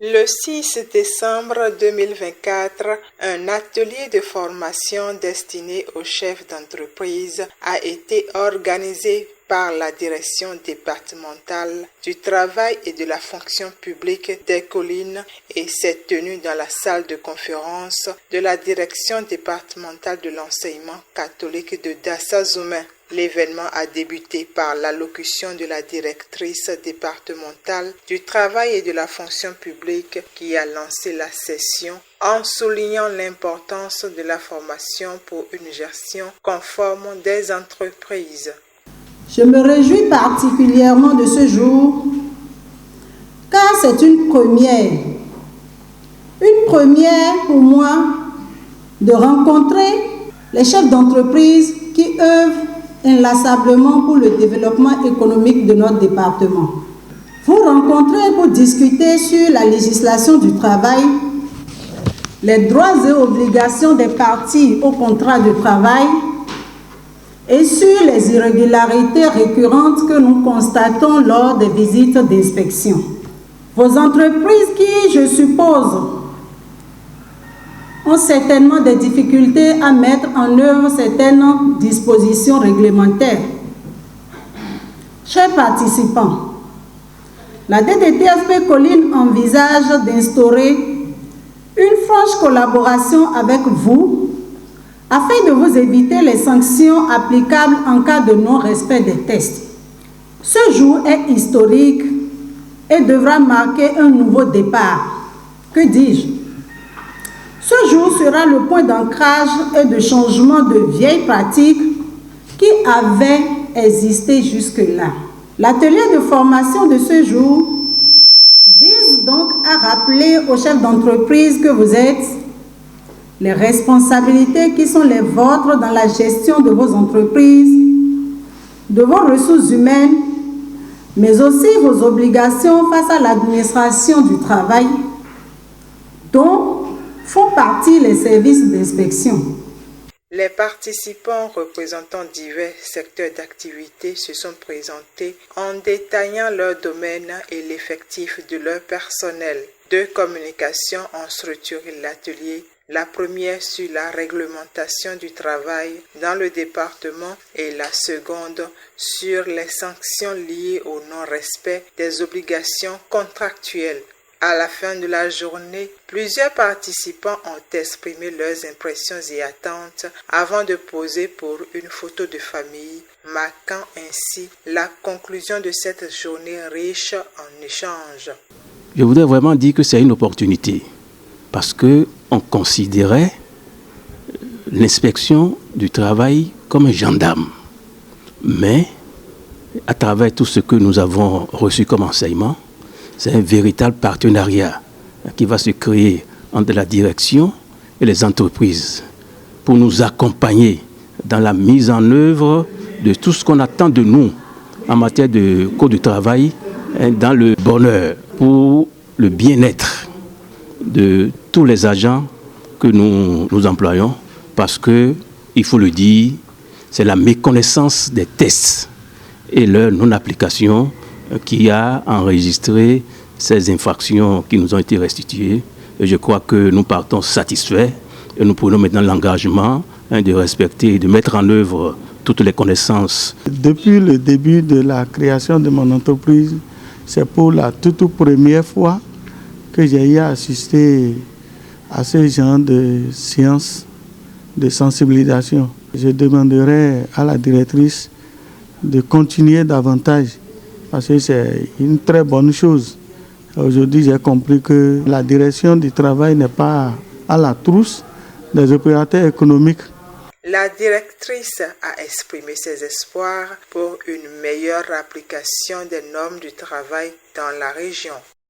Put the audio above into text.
Le 6 décembre 2024, un atelier de formation destiné aux chefs d'entreprise a été organisé par la direction départementale du travail et de la fonction publique des collines et s'est tenu dans la salle de conférence de la direction départementale de l'enseignement catholique de Dassa-Zoumé. L'événement a débuté par l'allocution de la directrice départementale du travail et de la fonction publique qui a lancé la session en soulignant l'importance de la formation pour une gestion conforme des entreprises. Je me réjouis particulièrement de ce jour car c'est une première. Une première pour moi de rencontrer les chefs d'entreprise qui œuvrent inlassablement pour le développement économique de notre département. Vous rencontrez pour discuter sur la législation du travail, les droits et obligations des parties au contrat de travail et sur les irrégularités récurrentes que nous constatons lors des visites d'inspection. Vos entreprises qui, je suppose, ont certainement des difficultés à mettre en œuvre certaines dispositions réglementaires. Chers participants, la DDTFP Collines envisage d'instaurer une franche collaboration avec vous afin de vous éviter les sanctions applicables en cas de non-respect des tests. Ce jour est historique et devra marquer un nouveau départ. Que dis-je? Ce jour sera le point d'ancrage et de changement de vieilles pratiques qui avaient existé jusque-là. L'atelier de formation de ce jour vise donc à rappeler aux chefs d'entreprise que vous êtes, les responsabilités qui sont les vôtres dans la gestion de vos entreprises, de vos ressources humaines, mais aussi vos obligations face à l'administration du travail, dont font partie les services d'inspection. Les participants représentant divers secteurs d'activité se sont présentés en détaillant leur domaine et l'effectif de leur personnel. Deux communications ont structuré l'atelier. La première sur la réglementation du travail dans le département et la seconde sur les sanctions liées au non-respect des obligations contractuelles. À la fin de la journée, plusieurs participants ont exprimé leurs impressions et attentes avant de poser pour une photo de famille, marquant ainsi la conclusion de cette journée riche en échanges. Je voudrais vraiment dire que c'est une opportunité parce qu'on considérait l'inspection du travail comme un gendarme. Mais à travers tout ce que nous avons reçu comme enseignement, c'est un véritable partenariat qui va se créer entre la direction et les entreprises pour nous accompagner dans la mise en œuvre de tout ce qu'on attend de nous en matière de code du travail, dans le bonheur, pour le bien-être de tous les agents que nous employons, parce que, il faut le dire, c'est la méconnaissance des tests et leur non-application qui a enregistré ces infractions qui nous ont été restituées. Et je crois que nous partons satisfaits et nous prenons maintenant l'engagement de respecter et de mettre en œuvre toutes les connaissances. Depuis le début de la création de mon entreprise, c'est pour la toute première fois que j'ai eu à assister à ce genre de séance de sensibilisation. Je demanderai à la directrice de continuer davantage parce que c'est une très bonne chose. Aujourd'hui, j'ai compris que la direction du travail n'est pas à la trousse des opérateurs économiques. La directrice a exprimé ses espoirs pour une meilleure application des normes du travail dans la région.